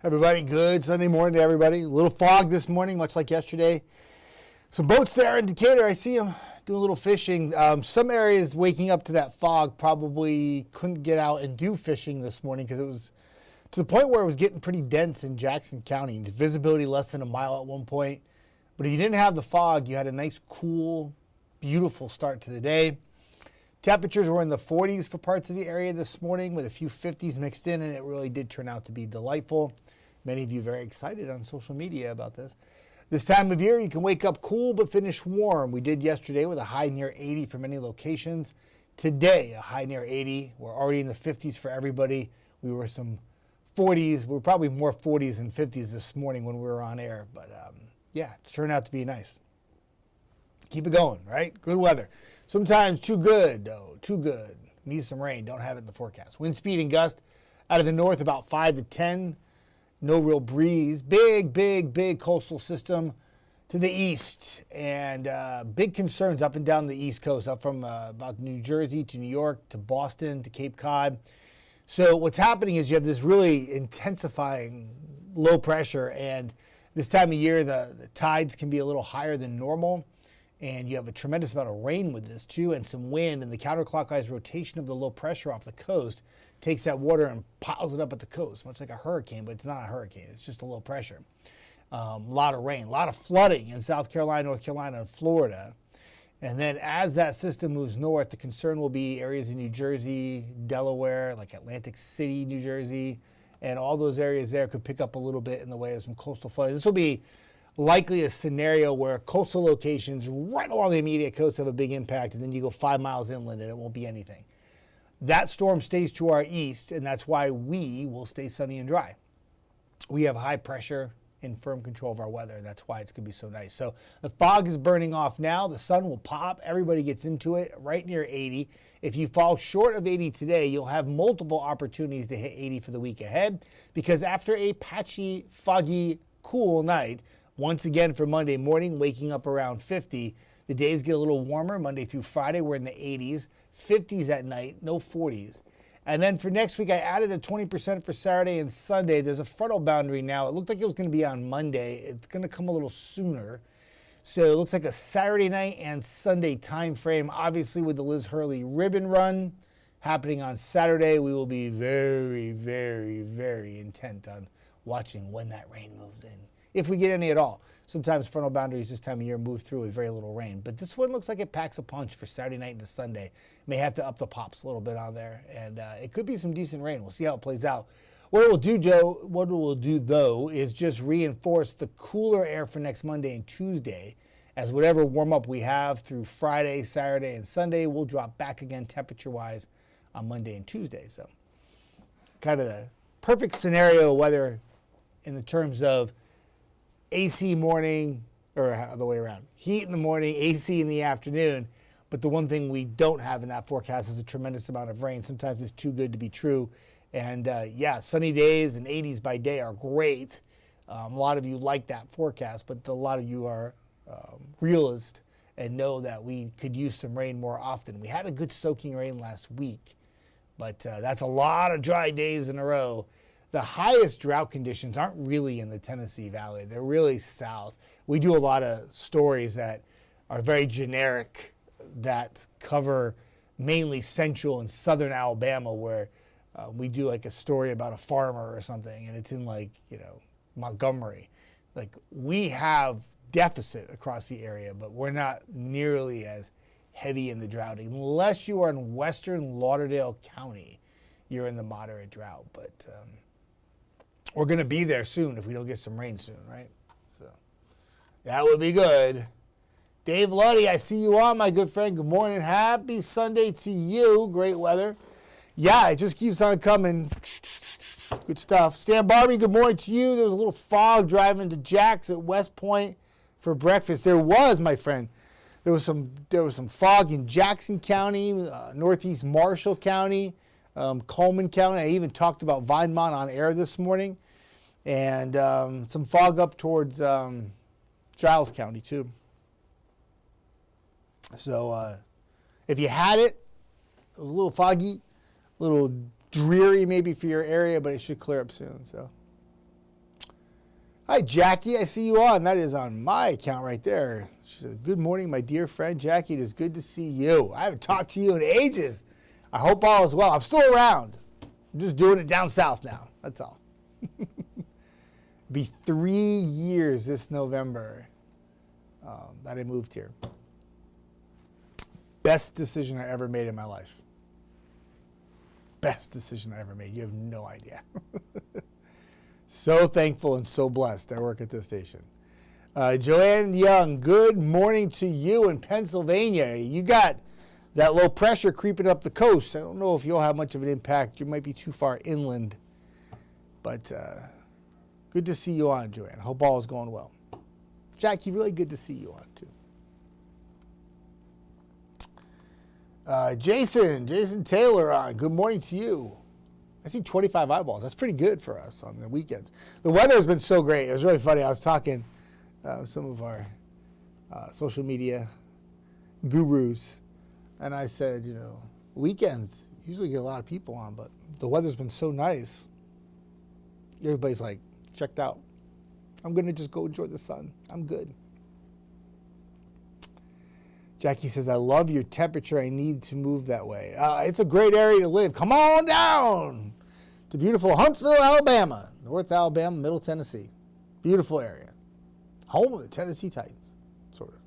Everybody, good Sunday morning to everybody. A little fog this morning, much like yesterday. Some boats there in Decatur. I see them doing a little fishing. Some areas waking up to that fog probably couldn't get out and do fishing this morning because it was to the point where it was getting pretty dense in Jackson County. Visibility less than a mile at one point. But if you didn't have the fog, you had a nice, cool, beautiful start to the day. Temperatures were in the 40s for parts of the area this morning with a few 50s mixed in, and it really did turn out to be delightful. Many of you very excited on social media about this. This time of year, you can wake up cool but finish warm. We did yesterday with a high near 80 for many locations. Today, a high near 80. We're already in the 50s for everybody. We were some 40s. We were probably more 40s than 50s this morning when we were on air. But yeah, it turned out to be nice. Keep it going, right? Good weather. Sometimes too good, though. Too good. Needs some rain. Don't have it in the forecast. Wind speed and gust out of the north about 5 to 10. No real breeze. Big coastal system to the east. And big concerns up and down the East Coast, up from about New Jersey to New York to Boston to Cape Cod. So what's happening is you have this really intensifying low pressure. And this time of year, the tides can be a little higher than normal. And you have a tremendous amount of rain with this too, and some wind, and the counterclockwise rotation of the low pressure off the coast takes that water and piles it up at the coast, much like a hurricane, but it's not a hurricane. It's just a low pressure. A lot of rain, a lot of flooding in South Carolina, North Carolina, and Florida. And then as that system moves north, the concern will be areas in New Jersey, Delaware, like Atlantic City, New Jersey, and all those areas there could pick up a little bit in the way of some coastal flooding. This will be likely a scenario where coastal locations right along the immediate coast have a big impact, and then you go 5 miles inland and it won't be anything. That storm stays to our east, and that's why we will stay sunny and dry. We have high pressure and firm control of our weather, and that's why it's going to be so nice. So the fog is burning off now. The sun will pop. Everybody gets into it right near 80. If you fall short of 80 today, you'll have multiple opportunities to hit 80 for the week ahead, because after a patchy, foggy, cool night, once again for Monday morning, waking up around 50. The days get a little warmer. Monday through Friday, we're in the 80s. 50s at night, no 40s. And then for next week, I added a 20% for Saturday and Sunday. There's a frontal boundary now. It looked like it was going to be on Monday. It's going to come a little sooner. So it looks like a Saturday night and Sunday time frame. Obviously, with the Liz Hurley ribbon run happening on Saturday, we will be very intent on watching when that rain moves in, if we get any at all. Sometimes frontal boundaries this time of year move through with very little rain. But this one looks like it packs a punch for Saturday night into Sunday. May have to up the pops a little bit on there. And it could be some decent rain. We'll see how it plays out. What it will do, though, is just reinforce the cooler air for next Monday and Tuesday, as whatever warm-up we have through Friday, Saturday, and Sunday will drop back again temperature-wise on Monday and Tuesday. So kind of the perfect scenario weather in the terms of AC morning, or other way around. Heat in the morning, AC in the afternoon. But the one thing we don't have in that forecast is a tremendous amount of rain. Sometimes it's too good to be true. And yeah, sunny days and 80s by day are great. A lot of you like that forecast, but a lot of you are realists and know that we could use some rain more often. We had a good soaking rain last week, but that's a lot of dry days in a row. The highest drought conditions aren't really in the Tennessee Valley. They're really south. We do a lot of stories that are very generic that cover mainly central and southern Alabama, where we do like a story about a farmer or something, and it's in Montgomery. Like, we have deficit across the area, but we're not nearly as heavy in the drought. Unless you are in western Lauderdale County, you're in the moderate drought. But we're going to be there soon if we don't get some rain soon, right? So that would be good. Dave Luddy, I see you on, my good friend. Good morning. Happy Sunday to you. Great weather. Yeah, it just keeps on coming. Good stuff. Stan Barbie, good morning to you. There was a little fog driving to Jack's at West Point for breakfast. There was, my friend. There was some fog in Jackson County, Northeast Marshall County, Coleman County. I even talked about Vinemont on air this morning. And some fog up towards Giles County, too. So if you had it, it was a little foggy, a little dreary maybe for your area, but it should clear up soon. So Hi, Jackie. I see you on. That is on my account right there. She said, good morning, my dear friend Jackie. It is good to see you. I haven't talked to you in ages. I hope all is well. I'm still around. I'm just doing it down south now. That's all. Be 3 years this November that I moved here. Best decision I ever made in my life. Best decision I ever made. You have no idea. So thankful and so blessed I work at this station. Joanne Young, good morning to you in Pennsylvania. You got that low pressure creeping up the coast. I don't know if you'll have much of an impact. You might be too far inland. But good to see you on, Joanne. Hope all is going well. Jackie, really good to see you on, too. Jason Taylor on. Good morning to you. I see 25 eyeballs. That's pretty good for us on the weekends. The weather has been so great. It was really funny. I was talking with some of our social media gurus, and I said, weekends usually get a lot of people on, but the weather's been so nice. Everybody's like, checked out. I'm going to just go enjoy the sun. I'm good. Jackie says, I love your temperature. I need to move that way. It's a great area to live. Come on down to beautiful Huntsville, Alabama, North Alabama, Middle Tennessee. Beautiful area. Home of the Tennessee Titans, sort of.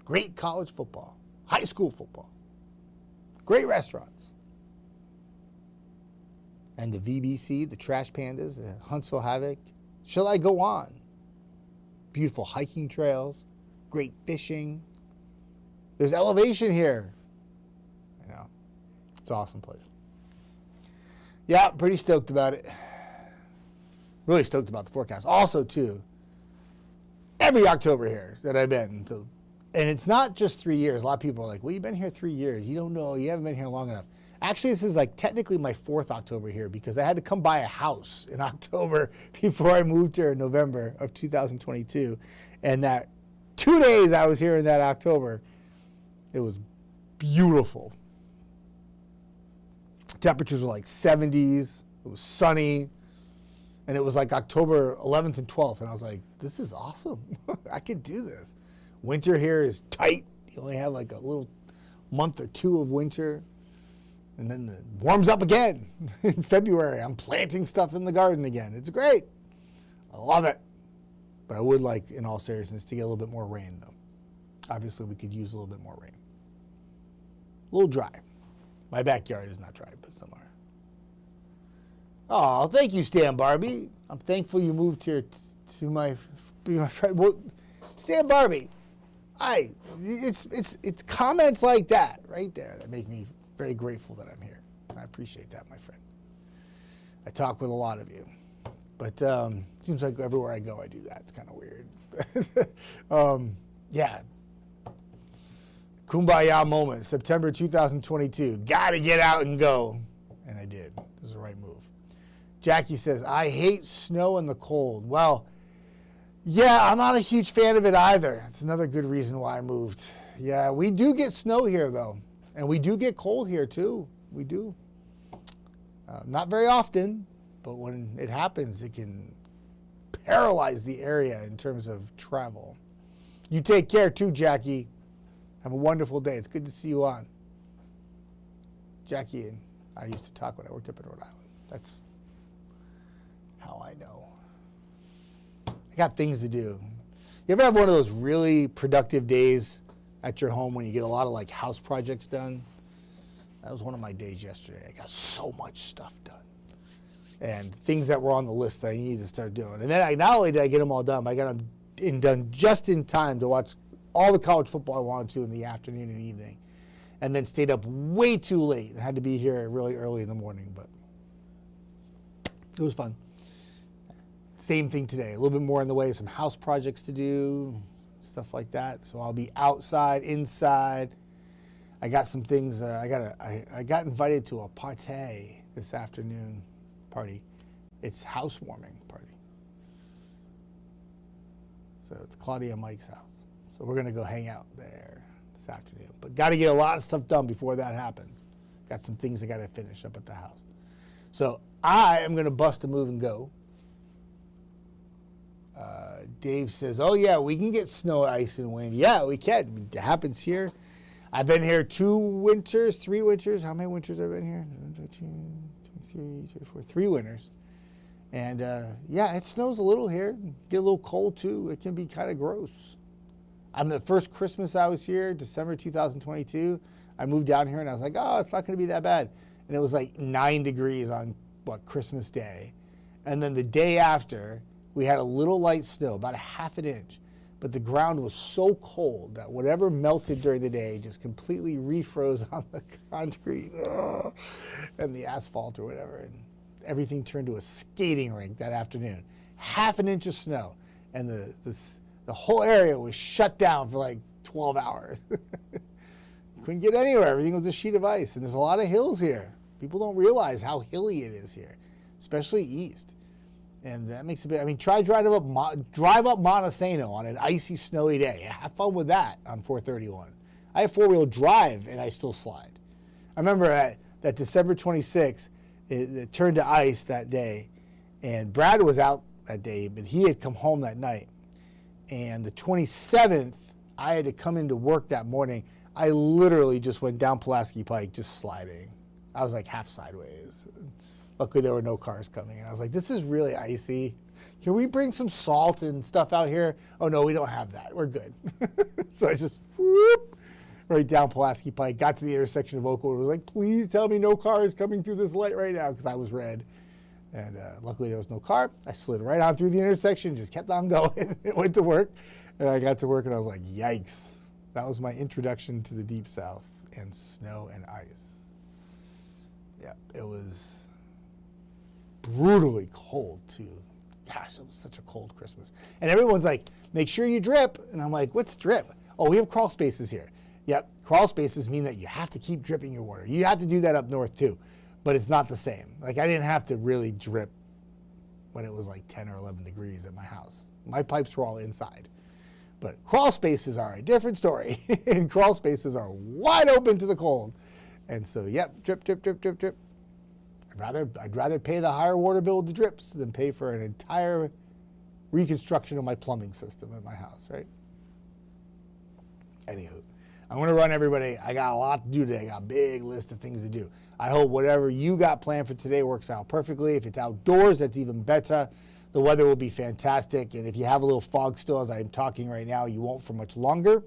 Great college football, high school football, great restaurants. And the VBC, the Trash Pandas, the Huntsville Havoc. Shall I go on? Beautiful hiking trails. Great fishing. There's elevation here. I know. It's an awesome place. Yeah, pretty stoked about it. Really stoked about the forecast. Also, too, every October here that I've been to, and it's not just 3 years. A lot of people are like, well, you've been here 3 years. You don't know. You haven't been here long enough. Actually, this is like technically my 4th October here because I had to come buy a house in October before I moved here in November of 2022. And that 2 days I was here in that October, it was beautiful. Temperatures were like 70s. It was sunny. And it was like October 11th and 12th. And I was like, this is awesome. I could do this. Winter here is tight. You only have like a little month or two of winter. And then it warms up again in February. I'm planting stuff in the garden again. It's great. I love it. But I would like, in all seriousness, to get a little bit more rain, though. Obviously, we could use a little bit more rain. A little dry. My backyard is not dry, but some are. Oh, thank you, Stan Barbie. I'm thankful you moved here to be my friend. Well, Stan Barbie, it's comments like that right there that make me very grateful that I'm here. I appreciate that, my friend. I talk with a lot of you. But seems like everywhere I go, I do that. It's kind of weird. Yeah. Kumbaya moment, September 2022. Got to get out and go. And I did. It was the right move. Jackie says, I hate snow and the cold. Well, yeah, I'm not a huge fan of it either. It's another good reason why I moved. Yeah, we do get snow here, though. And we do get cold here, too. We do. Not very often. But when it happens, it can paralyze the area in terms of travel. You take care too, Jackie. Have a wonderful day. It's good to see you on. Jackie and I used to talk when I worked up in Rhode Island. That's how I know. I got things to do. You ever have one of those really productive days at your home when you get a lot of like house projects done? That was one of my days yesterday. I got so much stuff done. And things that were on the list that I needed to start doing. And then not only did I get them all done, but I got them done just in time to watch all the college football I wanted to in the afternoon and evening. And then stayed up way too late and had to be here really early in the morning. But it was fun. Same thing today. A little bit more in the way of some house projects to do, stuff like that. So I'll be outside, inside. I got some things. I got invited to a party this afternoon. Party. It's housewarming party. So it's Claudia and Mike's house. So we're going to go hang out there this afternoon. But got to get a lot of stuff done before that happens. Got some things I got to finish up at the house. So I am going to bust a move and go. Dave says, oh, yeah, we can get snow, ice, and wind. Yeah, we can. It happens here. I've been here 2 winters, 3 winters. How many winters have I been here? 3 winters. And, yeah, it snows a little here. Get a little cold, too. It can be kind of gross. The first Christmas I was here, December 2022, I moved down here, and I was like, oh, it's not going to be that bad. And it was like 9 degrees on, Christmas Day. And then the day after, we had a little light snow, about a ½ an inch. But the ground was so cold that whatever melted during the day just completely refroze on the concrete and the asphalt or whatever. And everything turned to a skating rink that afternoon. ½ an inch of snow. And the whole area was shut down for like 12 hours. Couldn't get anywhere. Everything was a sheet of ice. And there's a lot of hills here. People don't realize how hilly it is here, especially east. And that makes it bit, try drive up Montesano on an icy, snowy day. Have fun with that on 431. I have 4-wheel drive and I still slide. I remember that December 26th, it turned to ice that day. And Brad was out that day, but he had come home that night. And the 27th, I had to come into work that morning. I literally just went down Pulaski Pike, just sliding. I was like half sideways. Luckily, there were no cars coming. And I was like, this is really icy. Can we bring some salt and stuff out here? Oh, no, we don't have that. We're good. So I just whoop, right down Pulaski Pike, got to the intersection of Oakwood. Was like, please tell me no car is coming through this light right now, because I was red. And luckily, there was no car. I slid right on through the intersection, just kept on going. It went to work. And I got to work, and I was like, yikes. That was my introduction to the Deep South and snow and ice. Yeah, it was brutally cold, too. Gosh, it was such a cold Christmas. And everyone's like, make sure you drip. And I'm like, what's drip? Oh, we have crawl spaces here. Yep, crawl spaces mean that you have to keep dripping your water. You have to do that up north, too. But it's not the same. Like, I didn't have to really drip when it was like 10 or 11 degrees at my house. My pipes were all inside. But crawl spaces are a different story. And crawl spaces are wide open to the cold. And so, yep, drip, drip, drip, drip, drip. I'd rather pay the higher water bill with the drips than pay for an entire reconstruction of my plumbing system in my house, right? Anywho, I'm going to run, everybody. I got a lot to do today. I got a big list of things to do. I hope whatever you got planned for today works out perfectly. If it's outdoors, that's even better. The weather will be fantastic. And if you have a little fog still, as I'm talking right now, you won't for much longer.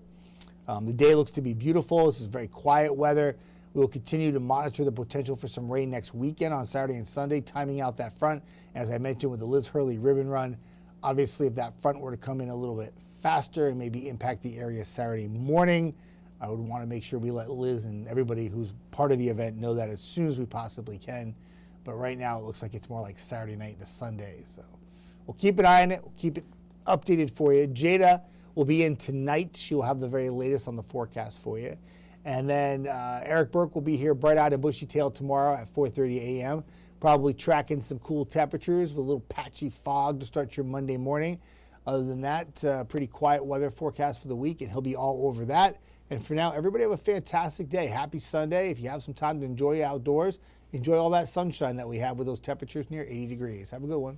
The day looks to be beautiful. This is very quiet weather. We will continue to monitor the potential for some rain next weekend on Saturday and Sunday, timing out that front. As I mentioned with the Liz Hurley ribbon run, obviously if that front were to come in a little bit faster and maybe impact the area Saturday morning, I would want to make sure we let Liz and everybody who's part of the event know that as soon as we possibly can. But right now it looks like it's more like Saturday night to Sunday. So we'll keep an eye on it. We'll keep it updated for you. Jada will be in tonight. She will have the very latest on the forecast for you. And then Eric Burke will be here bright-eyed and bushy-tailed tomorrow at 4:30 a.m., probably tracking some cool temperatures with a little patchy fog to start your Monday morning. Other than that, pretty quiet weather forecast for the week, and he'll be all over that. And for now, everybody have a fantastic day. Happy Sunday. If you have some time to enjoy outdoors, enjoy all that sunshine that we have with those temperatures near 80 degrees. Have a good one.